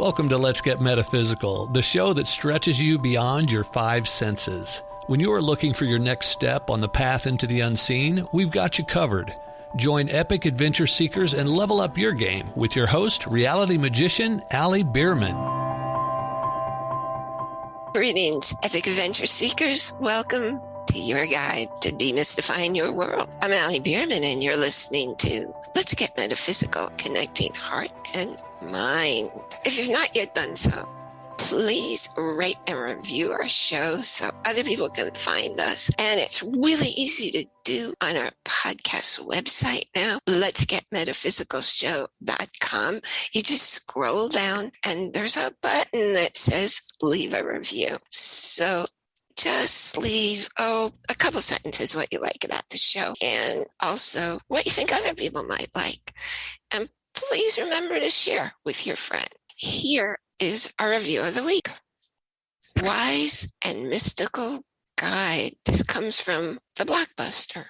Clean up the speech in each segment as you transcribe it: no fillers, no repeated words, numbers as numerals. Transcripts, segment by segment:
Welcome to Let's Get Metaphysical, the show that stretches you beyond your five senses. When you are looking for your next step on the path into the unseen, we've got you covered. Join epic adventure seekers and level up your game with your host, reality magician Allie Bierman. Greetings, epic adventure seekers. Welcome to your guide to demystifying your world. I'm Allie Bierman, and you're listening to Let's Get Metaphysical, connecting heart and mind. If you've not yet done so, please rate and review our show so other people can find us. And it's really easy to do on our podcast website now, letsgetmetaphysicalshow.com. You just scroll down and there's a button that says leave a review. So just leave, a couple sentences what you like about the show and also what you think other people might like. And please remember to share with your friend. Here is our review of the week. Wise and mystical guide. This comes from the Blockbuster.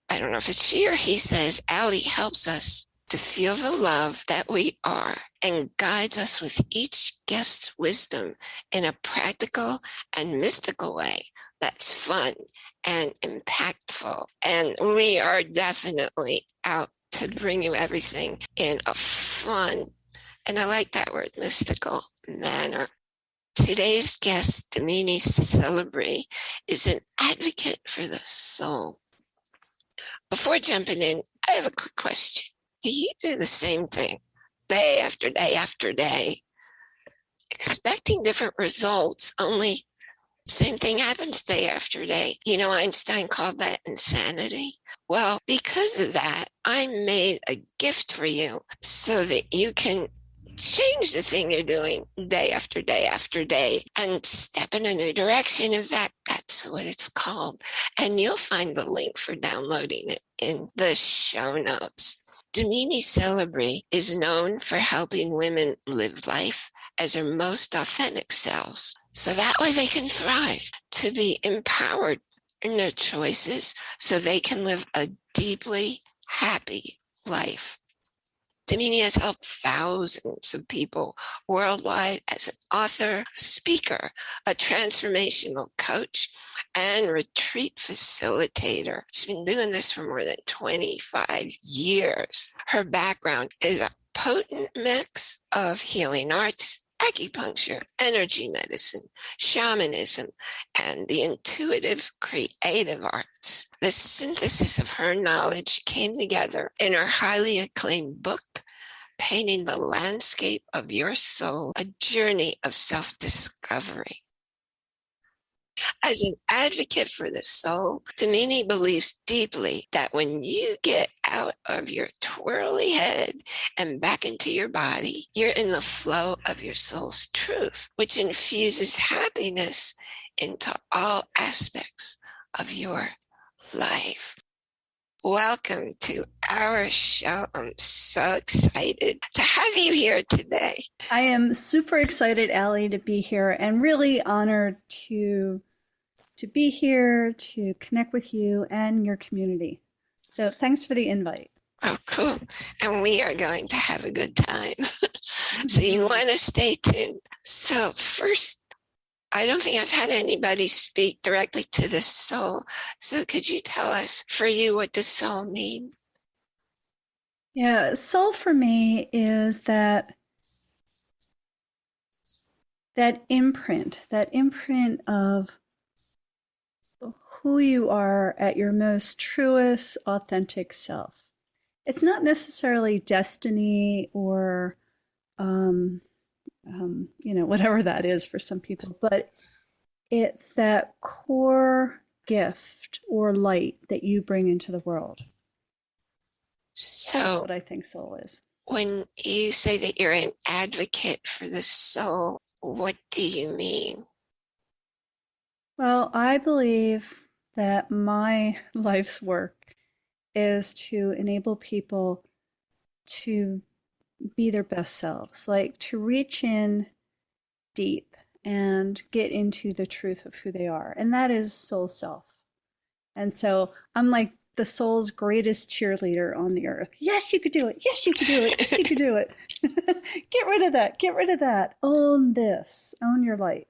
I don't know if it's she or he, says, Allie helps us to feel the love that we are and guides us with each guest's wisdom in a practical and mystical way that's fun and impactful. And we are definitely out to bring you everything in a fun, and I like that word, mystical manner. Today's guest, Damini Celebre, is an advocate for the soul. Before jumping in, I have a quick question. Do you do the same thing day after day after day, expecting different results, only same thing happens day after day? You know, Einstein called that insanity. Well, because of that, I made a gift for you so that you can change the thing you're doing day after day after day and step in a new direction. In fact, that's what it's called. And you'll find the link for downloading it in the show notes. Damini Celebre is known for helping women live life as their most authentic selves, so that way they can thrive, to be empowered in their choices so they can live a deeply happy life. Damini has helped thousands of people worldwide as an author, speaker, a transformational coach, and retreat facilitator. She's been doing this for more than 25 years. Her background is a potent mix of healing arts, acupuncture, energy medicine, shamanism, and the intuitive creative arts. The synthesis of her knowledge came together in her highly acclaimed book, Painting the Landscape of Your Soul, a journey of self-discovery. As an advocate for the soul, Damini believes deeply that when you get out of your twirly head and back into your body, you're in the flow of your soul's truth, which infuses happiness into all aspects of your life. Welcome to our show. I'm so excited to have you here today. I am super excited, Allie, to be here, and really honored to be here to connect with you and your community. So thanks for the invite. Oh, cool. And we are going to have a good time. So you want to stay tuned. So first, I don't think I've had anybody speak directly to the soul. So could you tell us, for you, what does soul mean? Yeah, soul for me is that imprint of who you are at your most truest, authentic self. It's not necessarily destiny or, whatever that is for some people, but it's that core gift or light that you bring into the world. So that's what I think soul is. When you say that you're an advocate for the soul, what do you mean? Well, I believe that my life's work is to enable people to be their best selves, like to reach in deep and get into the truth of who they are. And that is soul self. And so I'm like the soul's greatest cheerleader on the earth. Yes, you could do it. Yes, you could do it. Yes, you could do it. Get rid of that. Get rid of that. Own this. Own your light.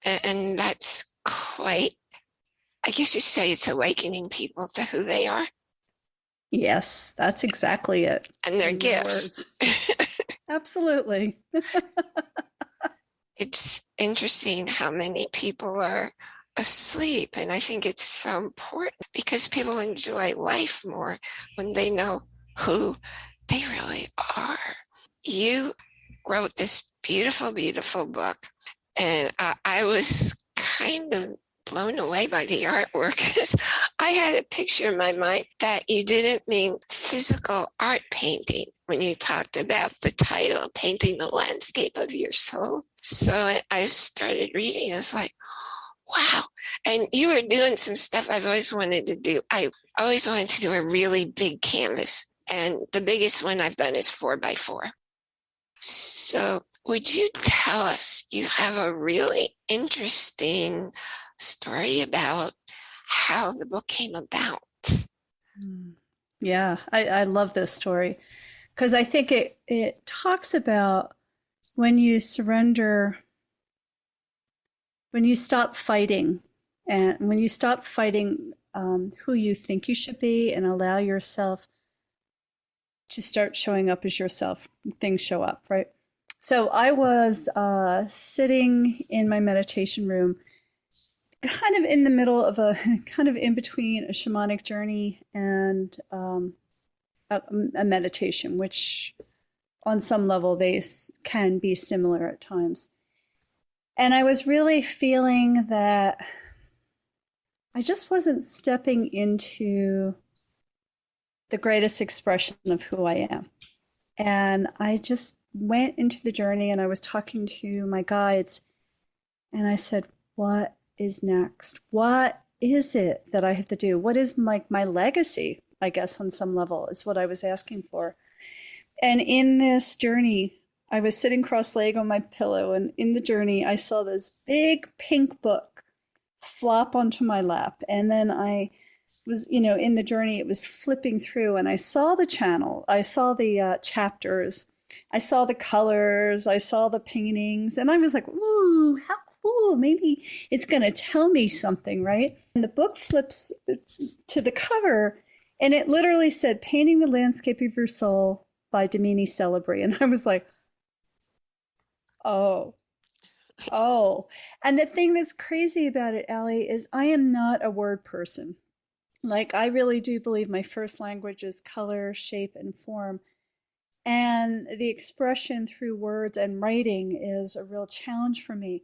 And that's quite, I guess you say it's awakening people to who they are. Yes, that's exactly it. And their gifts. Absolutely. It's interesting how many people are asleep. And I think it's so important because people enjoy life more when they know who they really are. You wrote this beautiful, beautiful book. And I was kind of blown away by the artwork because I had a picture in my mind that you didn't mean physical art painting when you talked about the title, Painting the Landscape of Your Soul. So I started reading. I was like, wow. And you were doing some stuff I've always wanted to do. I always wanted to do a really big canvas. And the biggest one I've done is 4x4. So would you tell us, you have a really interesting story about how the book came about? Yeah, I love this story because I think it talks about when you surrender, when you stop fighting, and when you stop fighting who you think you should be and allow yourself to start showing up as yourself, things show up, right? So I was sitting in my meditation room, kind of in the middle of kind of in between a shamanic journey and a meditation, which on some level they can be similar at times. And I was really feeling that I just wasn't stepping into the greatest expression of who I am. And I just went into the journey and I was talking to my guides and I said, what is next? What is it that I have to do? What is my legacy, I guess, on some level is what I was asking for. And in this journey, I was sitting cross-legged on my pillow, and in the journey, I saw this big pink book flop onto my lap. And then I was, in the journey, it was flipping through, and I saw the channel. I saw the chapters. I saw the colors. I saw the paintings. And I was like, ooh, how cool. Maybe it's going to tell me something, right? And the book flips to the cover, and it literally said, Painting the Landscape of Your Soul by Damini Celebre. And I was like, oh. And the thing that's crazy about it, Allie, is I am not a word person. Like, I really do believe my first language is color, shape, and form. And the expression through words and writing is a real challenge for me.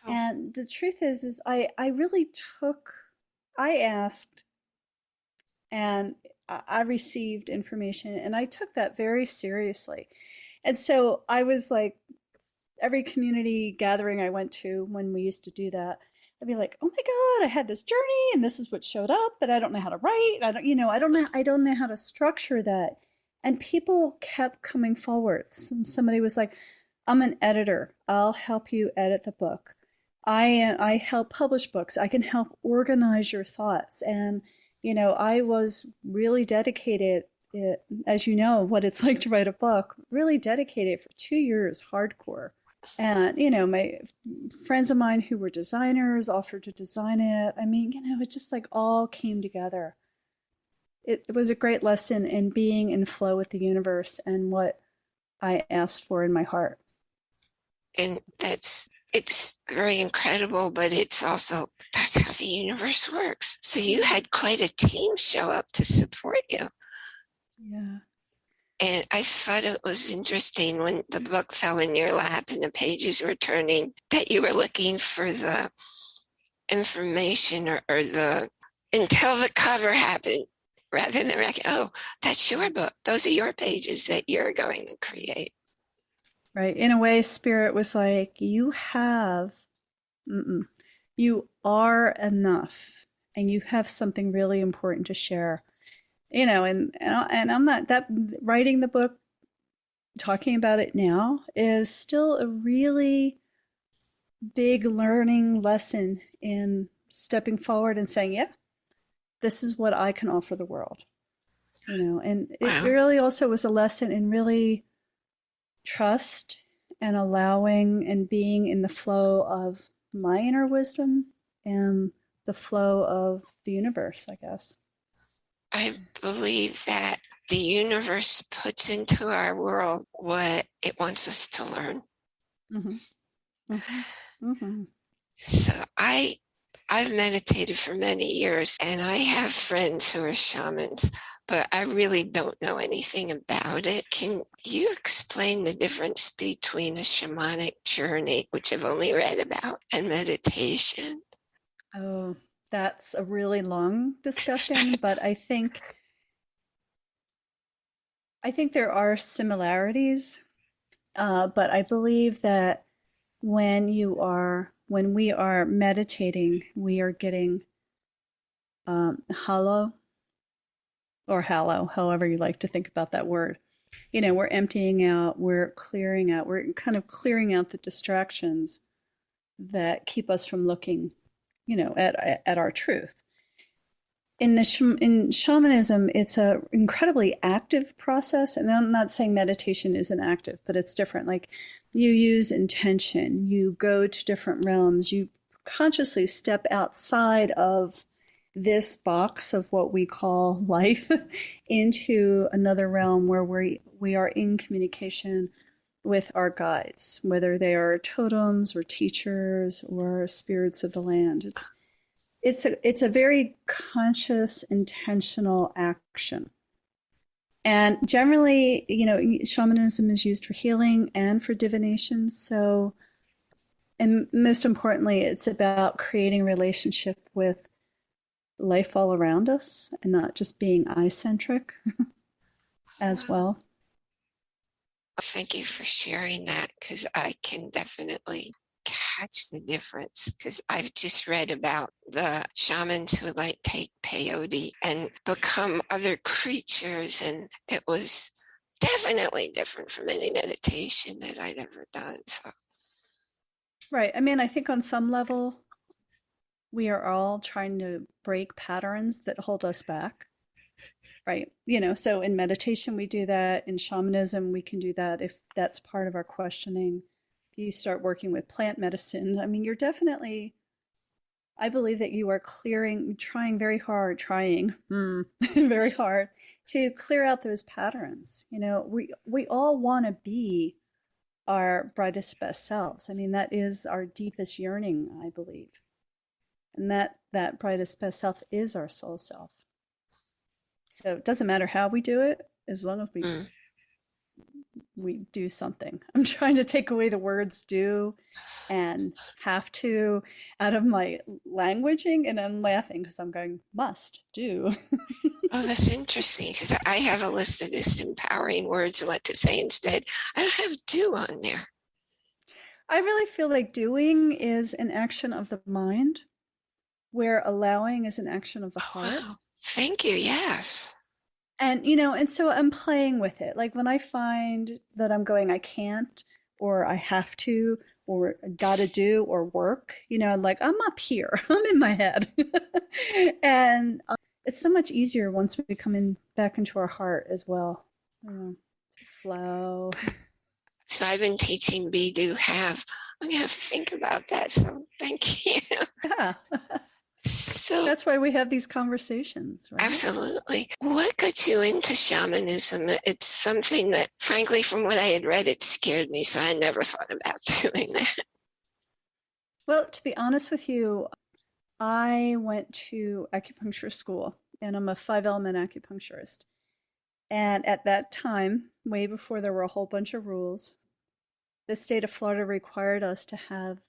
Oh. And the truth is I asked and I received information, and I took that very seriously. And so I was like, every community gathering I went to when we used to do that, I'd be like, oh my God, I had this journey and this is what showed up, but I don't know how to write. I don't know how to structure that. And people kept coming forward. Somebody was like, I'm an editor. I'll help you edit the book. I help publish books. I can help organize your thoughts. And, I was really dedicated, as you know, what it's like to write a book, really dedicated for 2 years, hardcore. And, my friends of mine who were designers offered to design it. I mean, it just like all came together. It was a great lesson in being in flow with the universe and what I asked for in my heart. And it's very incredible, but it's also, that's how the universe works. So you had quite a team show up to support you. Yeah. And I thought it was interesting when the book fell in your lap and the pages were turning that you were looking for the information or until the cover happened, rather than like, oh, that's your book. Those are your pages that you're going to create. Right. In a way, Spirit was like, you are enough, and you have something really important to share. And I'm not that writing the book, talking about it now is still a really big learning lesson in stepping forward and saying, yeah, this is what I can offer the world, and it Wow. really also was a lesson in really trust and allowing and being in the flow of my inner wisdom and the flow of the universe, I guess. I believe that the universe puts into our world what it wants us to learn. Mm-hmm. Mm-hmm. Mm-hmm. So I've meditated for many years and I have friends who are shamans, but I really don't know anything about it. Can you explain the difference between a shamanic journey, which I've only read about, and meditation? Oh, that's a really long discussion, but I think there are similarities. But I believe that when we are meditating, we are getting hollow or hallow, however you like to think about that word. We're emptying out, we're clearing out, we're kind of clearing out the distractions that keep us from looking, at our truth. In shamanism, it's a incredibly active process, and I'm not saying meditation isn't active, but it's different. Like you use intention, you go to different realms, you consciously step outside of this box of what we call life into another realm where we are in communication with our guides, whether they are totems or teachers or spirits of the land. It's a very conscious, intentional action. And generally, shamanism is used for healing and for divination. So, and most importantly, it's about creating a relationship with life all around us and not just being eye-centric as well. Thank you for sharing that because I can definitely catch the difference because I've just read about the shamans who like take peyote and become other creatures, and it was definitely different from any meditation that I'd ever done. So Right. I mean, I think on some level, we are all trying to break patterns that hold us back. Right. So in meditation, we do that. In shamanism, we can do that if that's part of our questioning. If you start working with plant medicine, I mean, I believe that you are trying very hard to clear out those patterns. We all want to be our brightest, best selves. I mean, that is our deepest yearning, I believe. And that brightest, best self is our soul self. So it doesn't matter how we do it, as long as mm. we do something. I'm trying to take away the words do and have to out of my languaging, and I'm laughing because I'm going must do. Oh, that's interesting because I have a list of just empowering words and what to say instead. I don't have do on there. I really feel like doing is an action of the mind, where allowing is an action of the Oh, heart. wow. Thank you. Yes. And so I'm playing with it. Like when I find that I'm going, I can't, or I have to, or gotta do, or work, like I'm up here, I'm in my head. And it's so much easier once we come in back into our heart as well. To flow. So I've been teaching be, do, have. I'm going to think about that. So thank you. Yeah. So That's why we have these conversations, right? absolutely. What got you into shamanism? It's something that, frankly, from what I had read, it scared me. So I never thought about doing that. Well, to be honest with you, I went to acupuncture school and I'm a 5 element acupuncturist. And at that time, way before there were a whole bunch of rules, the state of Florida required us to have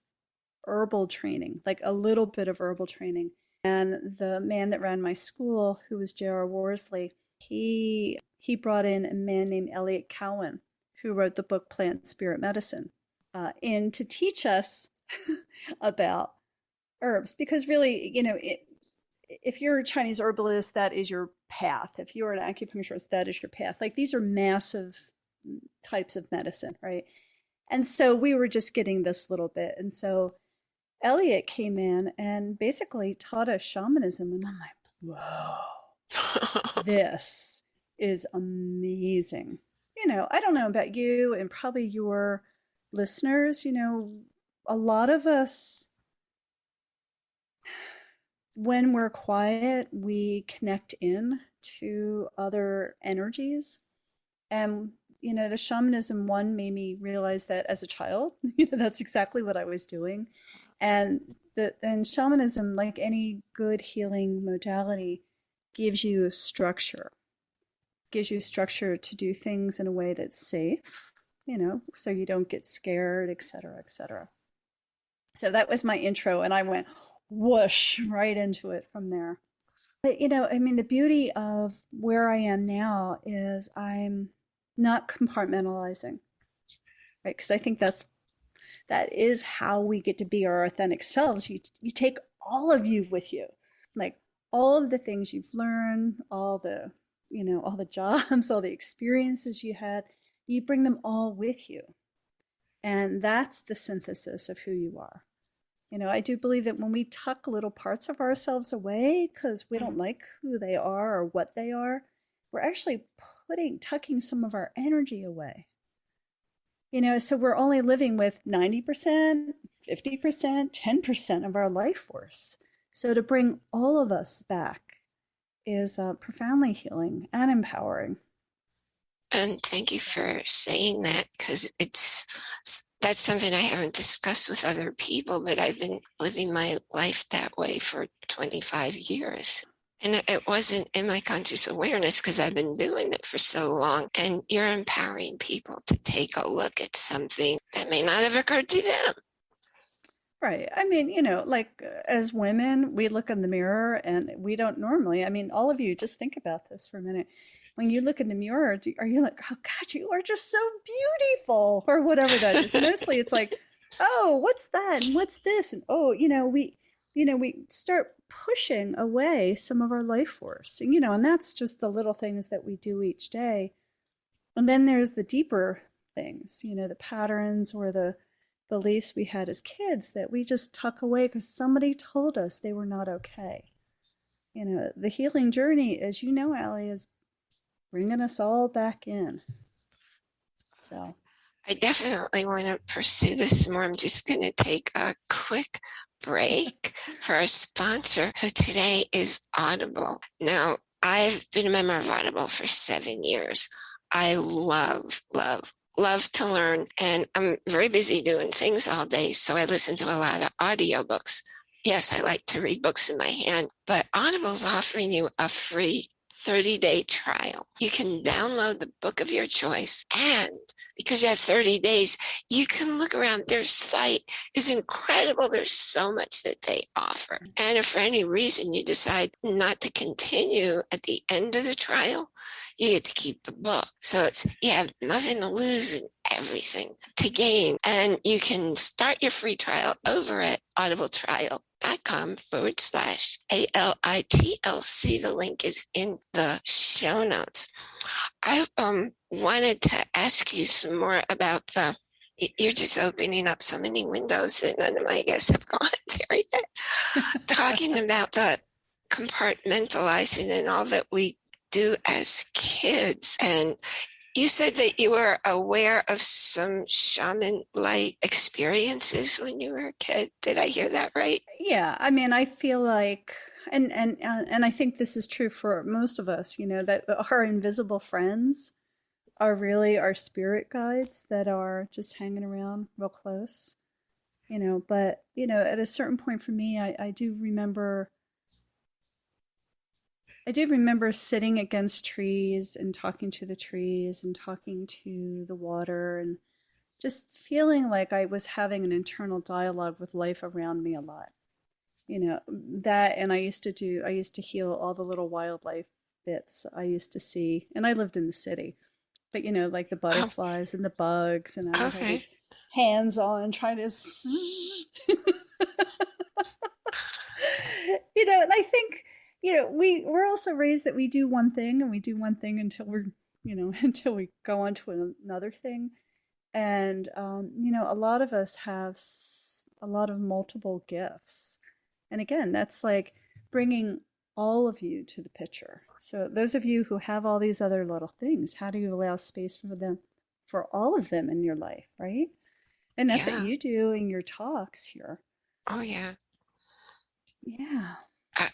herbal training, like a little bit of herbal training. And the man that ran my school, who was J.R. Worsley, he brought in a man named Elliot Cowan, who wrote the book Plant Spirit Medicine, in to teach us about herbs. Because really, if you're a Chinese herbalist, that is your path. If you're an acupuncturist, that is your path. Like these are massive types of medicine, right? And so we were just getting this little bit. And so Elliot came in and basically taught us shamanism. And I'm like, whoa, this is amazing. You know, I don't know about you and probably your listeners, you know, a lot of us, when we're quiet, we connect in to other energies. And, you know, the shamanism one made me realize that as a child, you know, that's exactly what I was doing. And shamanism, like any good healing modality, gives you structure, gives you structure to do things in a way that's safe, you know, so you don't get scared, et cetera, et cetera. So that was my intro, and I went whoosh right into it from there. But, you know, I mean, the beauty of where I am now is I'm not compartmentalizing, right? Because I think that is how we get to be our authentic selves. You take all of you with you, like all of the things you've learned, all the, you know, all the jobs, all the experiences you had, you bring them all with you. And that's the synthesis of who you are. You know, I do believe that when we tuck little parts of ourselves away because we don't like who they are or what they are, we're actually tucking some of our energy away. You know, so we're only living with 90%, 50%, 10% of our life force. So to bring all of us back is profoundly healing and empowering. And thank you for saying that, because that's something I haven't discussed with other people, but I've been living my life that way for 25 years. And it wasn't in my conscious awareness because I've been doing it for so long. And you're empowering people to take a look at something that may not have occurred to them. Right. I mean, you know, like as women, we look in the mirror and we don't normally, I mean, all of you, just think about this for a minute. When you look in the mirror, are you like, oh God, you are just so beautiful or whatever that is? Mostly it's like, oh, what's that? And what's this? And oh, we start pushing away some of our life force. And, you know, and that's just the little things that we do each day. And then there's the deeper things, you know, the patterns or the beliefs we had as kids that we just tuck away because somebody told us they were not okay. You know, the healing journey, as you know, Allie, is bringing us all back in. So I definitely want to pursue this more. I'm just going to take a quick break for our sponsor, who today is Audible. Now, I've been a member of Audible for 7 years. I love to learn, and I'm very busy doing things all day, so I listen to a lot of audiobooks. Yes, I like to read books in my hand, but Audible's offering you a free 30-day trial. You can download the book of your choice, and because you have 30 days, you can look around. Their site is incredible. There's so much that they offer. And if for any reason you decide not to continue at the end of the trial, you get to keep the book. So you have nothing to lose and everything to gain. And you can start your free trial over at audibletrial.com/ALITLC. The link is in the show notes. I wanted to ask you some more about you're just opening up so many windows that none of my guests have gone there yet. Talking about the compartmentalizing and all that we do as kids. And you said that you were aware of some shaman-like experiences when you were a kid. Did I hear that right? Yeah, I mean, I feel like, and I think this is true for most of us, you know, that our invisible friends are really our spirit guides that are just hanging around real close, you know. But, you know, at a certain point for me, I do remember sitting against trees and talking to the trees and talking to the water and just feeling like I was having an internal dialogue with life around me a lot. You know, that, and I used to heal all the little wildlife bits I used to see. And I lived in the city, but, you know, like the butterflies and the bugs, and I was always hands on trying to, you know, and I think, you know, we're also raised that we do one thing and we do one thing until we're, you know, until we go on to another thing. And, you know, a lot of us have a lot of multiple gifts. And again, that's like bringing all of you to the picture. So those of you who have all these other little things, how do you allow space for them, for all of them in your life, right? And that's what Yeah. you do in your talks here. Oh, yeah. Yeah.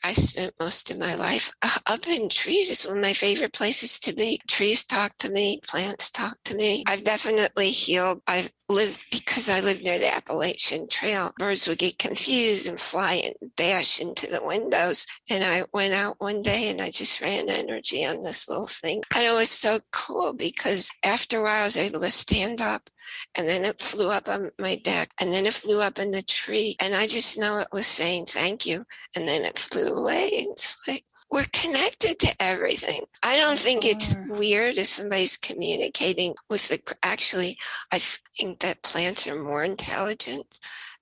I spent most of my life up in trees. It's one of my favorite places to be. Trees talk to me, plants talk to me. I've definitely healed. I've lived, because I lived near the Appalachian Trail. Birds would get confused and fly and bash into the windows. And I went out one day and I just ran energy on this little thing. And it was so cool because after a while I was able to stand up, and then it flew up on my deck, and then it flew up in the tree. And I just know it was saying thank you. And then it flew away. And it's like, we're connected to everything. I don't think it's weird if somebody's communicating with actually, I think that plants are more intelligent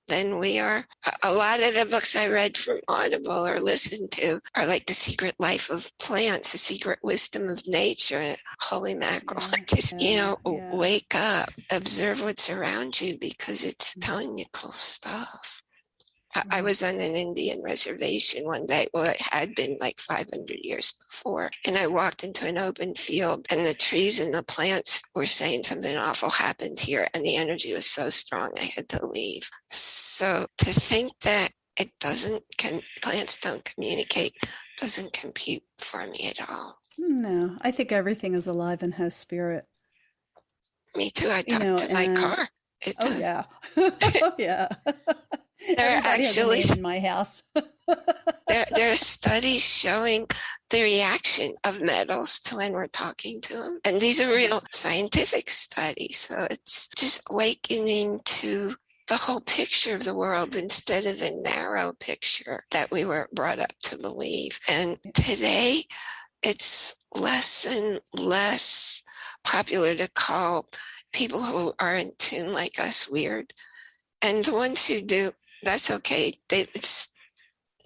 than we are. A lot of the books I read from Audible or listened to are like The Secret Life of Plants, The Secret Wisdom of Nature. Holy mackerel. Just, wake up, observe what's around you, because it's telling you cool stuff. I was on an Indian reservation one day. Well, it had been like 500 years before. And I walked into an open field, and the trees and the plants were saying something awful happened here. And the energy was so strong, I had to leave. So to think that plants don't communicate, doesn't compute for me at all. No, I think everything is alive and has spirit. Me too. I talk to my car. It does. Yeah. Oh, yeah. Everybody has a name in my house. there are studies showing the reaction of metals to when we're talking to them. And these are real scientific studies. So it's just awakening to the whole picture of the world instead of the narrow picture that we were brought up to believe. And today, it's less and less popular to call people who are in tune like us weird. And the ones who do, that's okay. It's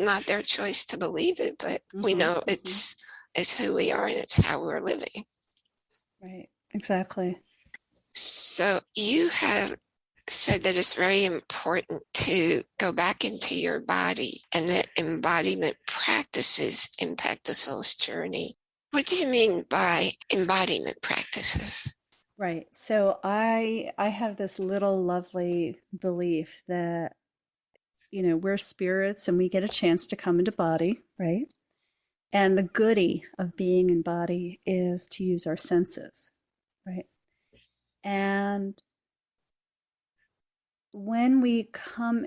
not their choice to believe it, but we know it's who we are and it's how we're living. Right, exactly. So you have said that it's very important to go back into your body, and that embodiment practices impact the soul's journey. What do you mean by embodiment practices? Right. So I have this little lovely belief that, we're spirits and we get a chance to come into body, right? And the goodie of being in body is to use our senses, right? And when we come,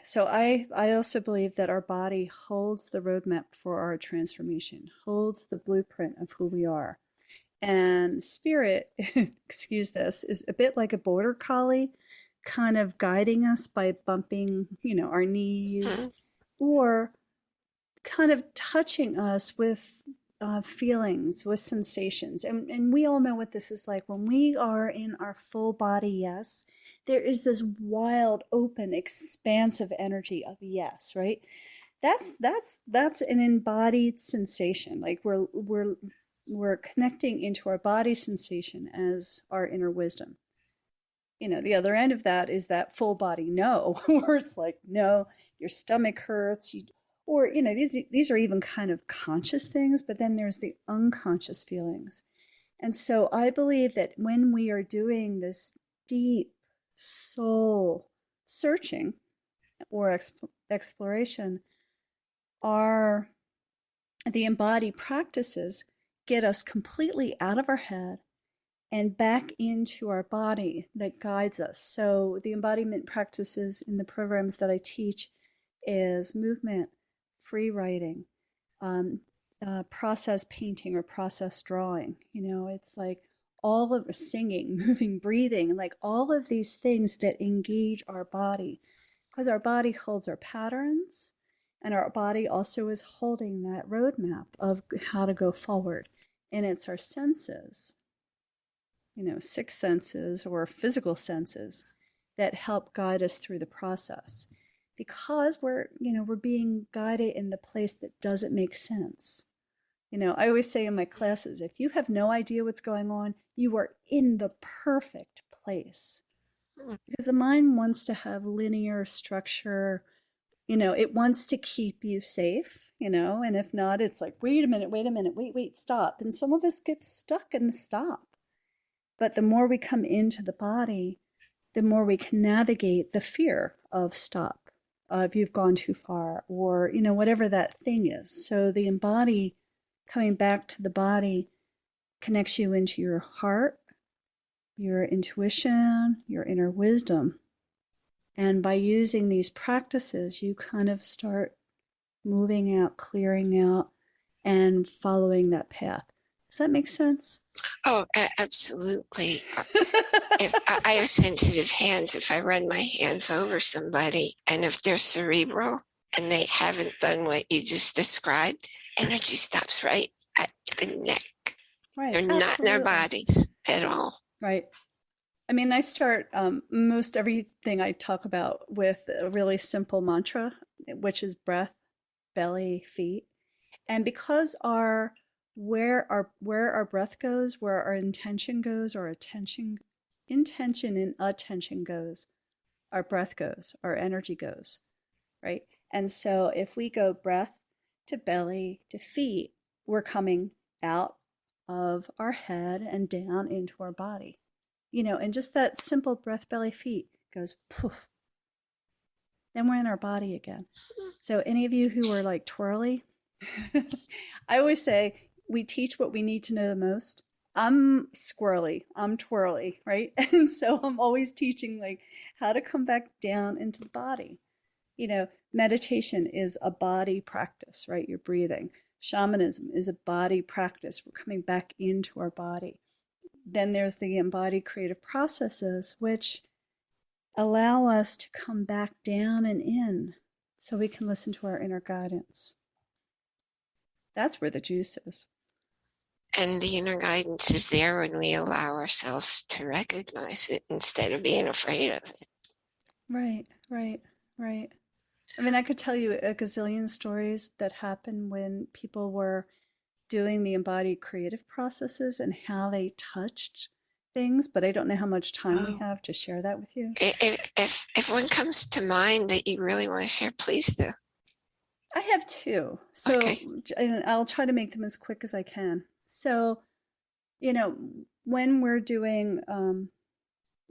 so I also believe that our body holds the roadmap for our transformation, holds the blueprint of who we are. And spirit, excuse this, is a bit like a border collie, kind of guiding us by bumping, our knees, or kind of touching us with feelings, with sensations. And we all know what this is like. When we are in our full body yes, there is this wild, open, expansive energy of yes, right? That's an embodied sensation. Like we're connecting into our body sensation as our inner wisdom. The other end of that is that full body no, where it's like, no, your stomach hurts, or these are even kind of conscious things, but then there's the unconscious feelings. And so I believe that when we are doing this deep soul searching or exploration, the embodied practices get us completely out of our head and back into our body that guides us. So the embodiment practices in the programs that I teach is movement, free writing, process painting or process drawing. It's like all of singing, moving, breathing, like all of these things that engage our body, because our body holds our patterns, and our body also is holding that roadmap of how to go forward. And it's our senses, 6 senses or physical senses, that help guide us through the process, because we're being guided in the place that doesn't make sense. I always say in my classes, if you have no idea what's going on, you are in the perfect place, because the mind wants to have linear structure, It wants to keep you safe, and if not, it's like, wait a minute, wait, stop. And some of us get stuck in the stop. But the more we come into the body, the more we can navigate the fear of stop, if you've gone too far, or, whatever that thing is. So the embody, coming back to the body, connects you into your heart, your intuition, your inner wisdom. And by using these practices, you kind of start moving out, clearing out, and following that path. Does that make sense? Oh, absolutely. If I have sensitive hands, if I run my hands over somebody, and if they're cerebral and they haven't done what you just described, energy stops right at the neck. Right. They're absolutely. not in their bodies at all. Right. I mean, I start most everything I talk about with a really simple mantra, which is breath, belly, feet. And because where our breath goes, where our intention goes, our intention and attention goes, our breath goes, our energy goes, right? And so if we go breath to belly to feet, we're coming out of our head and down into our body. And just that simple breath, belly, feet goes poof. Then we're in our body again. So any of you who are like twirly, I always say we teach what we need to know the most. I'm squirrely, I'm twirly, right? And so I'm always teaching like how to come back down into the body. Meditation is a body practice, right? You're breathing. Shamanism is a body practice. We're coming back into our body. Then there's the embodied creative processes, which allow us to come back down and in so we can listen to our inner guidance. That's where the juice is. And the inner guidance is there when we allow ourselves to recognize it instead of being afraid of it. Right. I mean, I could tell you a gazillion stories that happened when people were doing the embodied creative processes and how they touched things, but I don't know how much time we have to share that with you. If one comes to mind that you really want to share, please do. I have two. So okay. And I'll try to make them as quick as I can. So, when we're doing,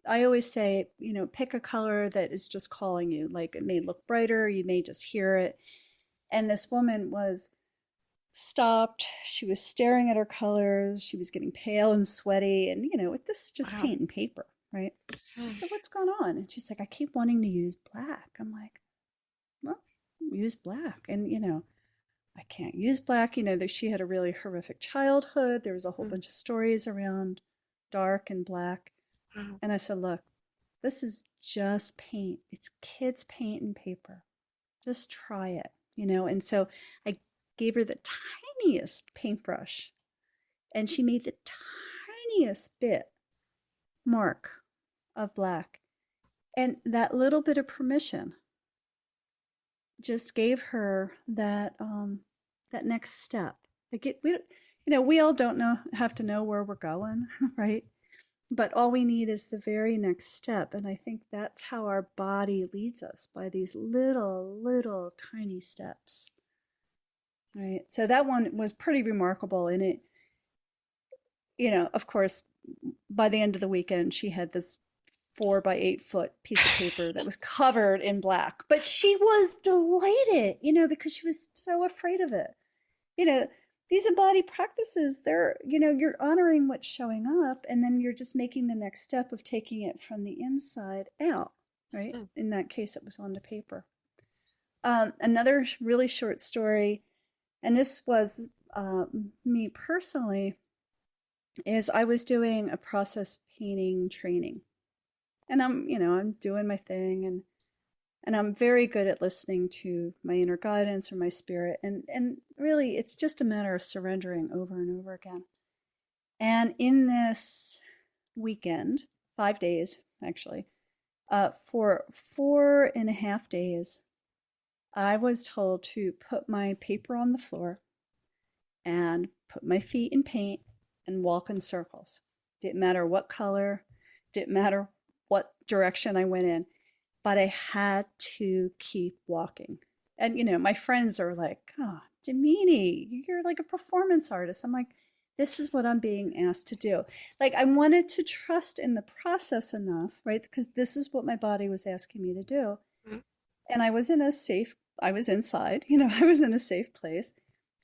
I always say, pick a color that is just calling you. Like it may look brighter, you may just hear it. And this woman was stopped. She was staring at her colors. She was getting pale and sweaty. And, this is just paint and paper, right? So what's going on? And she's like, I keep wanting to use black. I'm like, well, use black. And, I can't use black. She had a really horrific childhood. There was a whole bunch of stories around dark and black. And I said, look, this is just paint. It's kids' paint and paper. Just try it, And so I gave her the tiniest paintbrush, and she made the tiniest bit mark of black. And that little bit of permission just gave her that next step. Like we all don't have to know where we're going, right? But all we need is the very next step. And I think that's how our body leads us, by these little tiny steps. Right. So that one was pretty remarkable. And it, of course, by the end of the weekend, she had this 4 by 8 foot piece of paper that was covered in black. But she was delighted, because she was so afraid of it. These embodied practices, they're, you're honoring what's showing up, and then you're just making the next step of taking it from the inside out, right? In that case, it was onto paper. Another really short story, and this was me personally, is I was doing a process painting training. And I'm doing my thing, and I'm very good at listening to my inner guidance or my spirit. And really, it's just a matter of surrendering over and over again. And in this weekend, 5 days, actually, for 4.5 days, I was told to put my paper on the floor and put my feet in paint and walk in circles. Didn't matter what color, didn't matter what direction I went in, but I had to keep walking. And, my friends are like, oh, Damini, you're like a performance artist. I'm like, this is what I'm being asked to do. Like, I wanted to trust in the process enough, right? Because this is what my body was asking me to do. Mm. And I was inside, I was in a safe place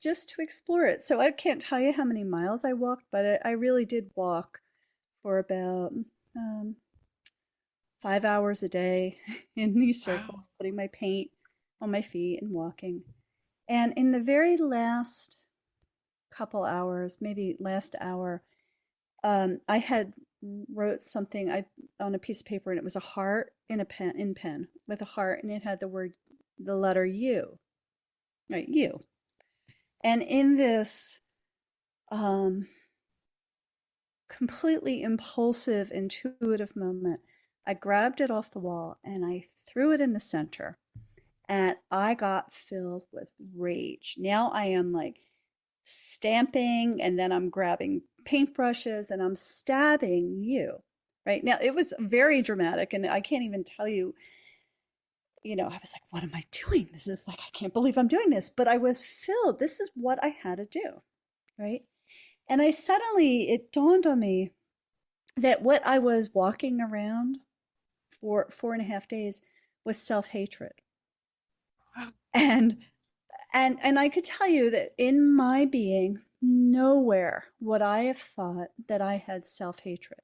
just to explore it. So I can't tell you how many miles I walked, but I really did walk for about 5 hours a day in these Wow. circles, putting my paint on my feet and walking. And in the very last couple hours, maybe last hour, I had wrote something on a piece of paper, and it was a heart in pen with a heart, and it had the letter U, right? U. And in this um, completely impulsive, intuitive moment, I grabbed it off the wall and I threw it in the center, and I got filled with rage. Now I am like stamping, and then I'm grabbing paintbrushes and I'm stabbing you. Right now, it was very dramatic, and I can't even tell you. I was like, what am I doing? This is like, I can't believe I'm doing this. But I was filled. This is what I had to do. Right. And it dawned on me that what I was walking around for 4.5 days was self-hatred. Wow. And I could tell you that in my being, nowhere would I have thought that I had self-hatred,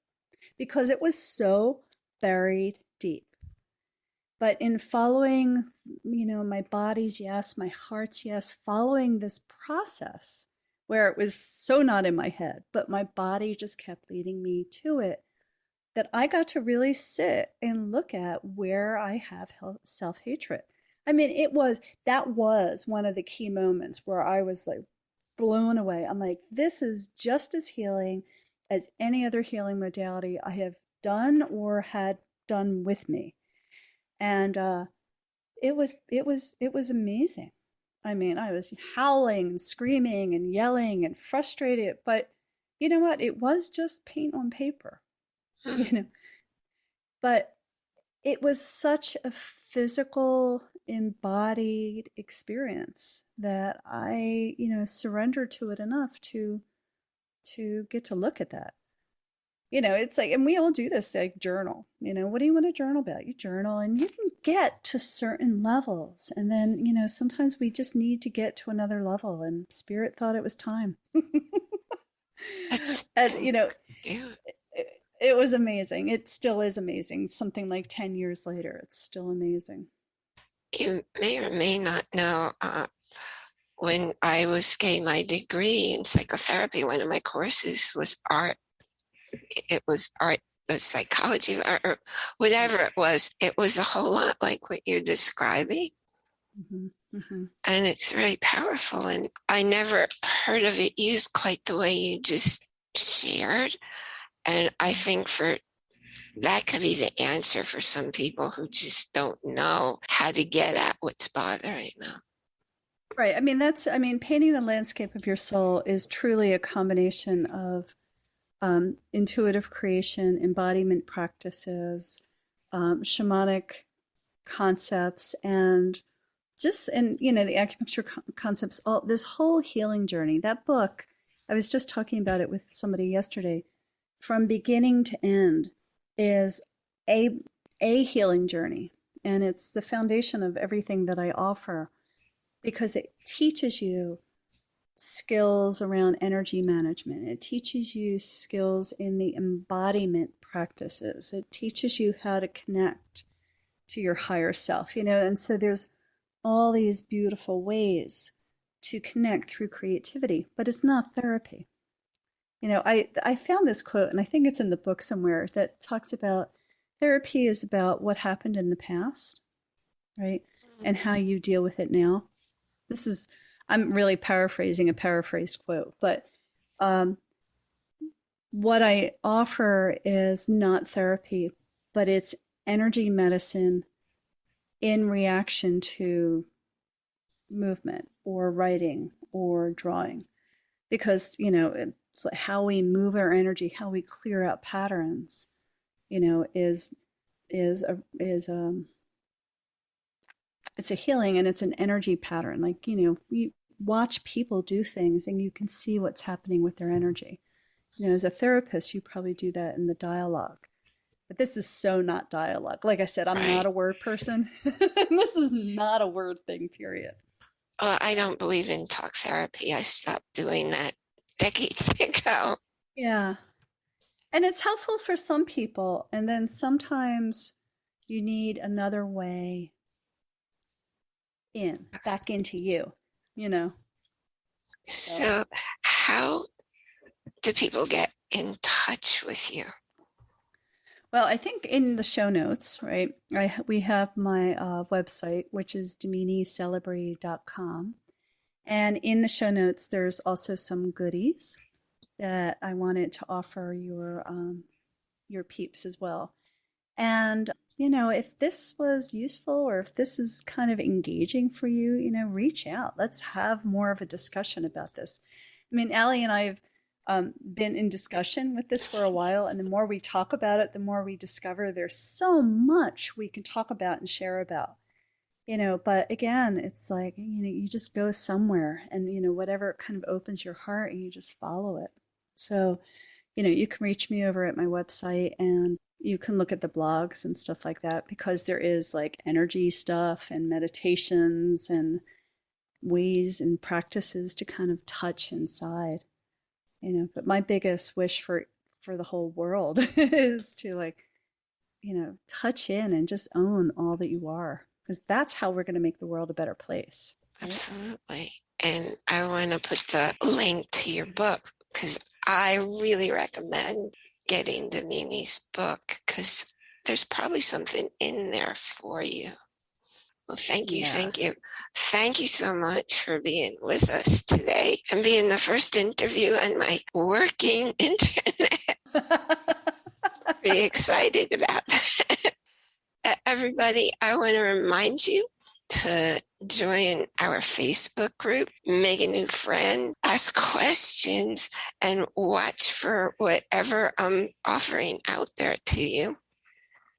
because it was so buried deep. But in following, my body's yes, my heart's yes, following this process where it was so not in my head, but my body just kept leading me to it, that I got to really sit and look at where I have self-hatred. I mean, that was one of the key moments where I was like blown away. I'm like, this is just as healing as any other healing modality I have done or had done with me. And it was amazing. I mean, I was howling and screaming and yelling and frustrated, but you know what? It was just paint on paper, you know. But it was such a physical, embodied experience that I, surrendered to it enough to get to look at that. It's like, and we all do this, like journal. What do you want to journal about? You journal, and you can get to certain levels. And then, sometimes we just need to get to another level. And Spirit thought it was time. That's And, cute. it was amazing. It still is amazing. Something like 10 years later, it's still amazing. You may or may not know, when I was getting my degree in psychotherapy, one of my courses was art. It was art, the psychology, or whatever it was. It was a whole lot like what you're describing. Hmm. Hmm. And it's very powerful. And I never heard of it used quite the way you just shared. And I think that could be the answer for some people who just don't know how to get at what's bothering them. Right. I mean, painting the landscape of your soul is truly a combination of intuitive creation, embodiment practices, shamanic concepts, and the acupuncture concepts. All this whole healing journey. That book, I was just talking about it with somebody yesterday. From beginning to end, is a healing journey, and it's the foundation of everything that I offer, because it teaches you skills around energy management. It teaches you skills in the embodiment practices. It teaches you how to connect to your higher self, and so there's all these beautiful ways to connect through creativity, but it's not therapy. I found this quote, and I think it's in the book somewhere, that talks about therapy is about what happened in the past, right? And how you deal with it now. This is, I'm really paraphrasing a paraphrased quote, but um, what I offer is not therapy, but it's energy medicine in reaction to movement or writing or drawing. Because, it's like how we move our energy, how we clear out patterns, is it's a healing and it's an energy pattern. Like, you watch people do things and you can see what's happening with their energy. As a therapist, you probably do that in the dialogue. But this is so not dialogue. Like I said, I'm not a word person. This is not a word thing, period. Well, I don't believe in talk therapy. I stopped doing that decades ago. Yeah. And it's helpful for some people. And then sometimes you need another way back into you, So how do people get in touch with you? Well, I think in the show notes, right, we have my website, which is DaminiCelebre.com. And in the show notes, there's also some goodies that I wanted to offer your peeps as well. And, if this was useful or if this is kind of engaging for you, reach out. Let's have more of a discussion about this. I mean, Allie and I have been in discussion with this for a while, and the more we talk about it, the more we discover there's so much we can talk about and share about. But again, it's like, you just go somewhere and, whatever kind of opens your heart and you just follow it. So, you can reach me over at my website and you can look at the blogs and stuff like that, because there is like energy stuff and meditations and ways and practices to kind of touch inside, but my biggest wish for the whole world is to touch in and just own all that you are. Because that's how we're going to make the world a better place. Right? Absolutely. And I want to put the link to your book, because I really recommend getting Damini's book, because there's probably something in there for you. Well, thank you. Thank you so much for being with us today and being the first interview on my working internet. Pretty excited about that. Everybody, I want to remind you to join our Facebook group, make a new friend, ask questions, and watch for whatever I'm offering out there to you.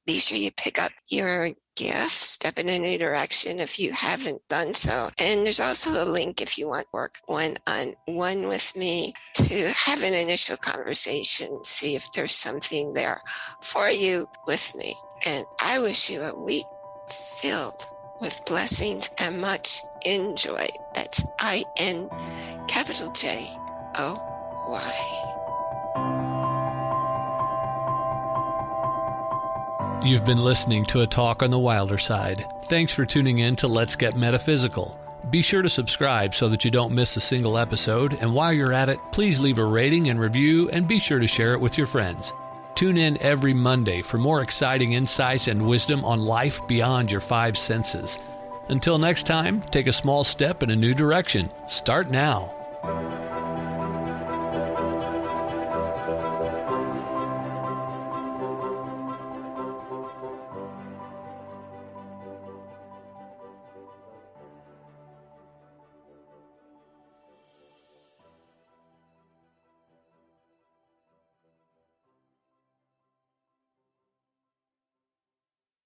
Be sure you pick up your gift, step in a new direction if you haven't done so. And there's also a link if you want to work one-on-one with me to have an initial conversation, see if there's something there for you with me. And I wish you a week filled with blessings and much enjoy. That's INJOY. You've been listening to a talk on the wilder side. Thanks for tuning in to Let's Get Metaphysical. Be sure to subscribe so that you don't miss a single episode. And while you're at it, please leave a rating and review, and be sure to share it with your friends. Tune in every Monday for more exciting insights and wisdom on life beyond your five senses. Until next time, take a small step in a new direction. Start now.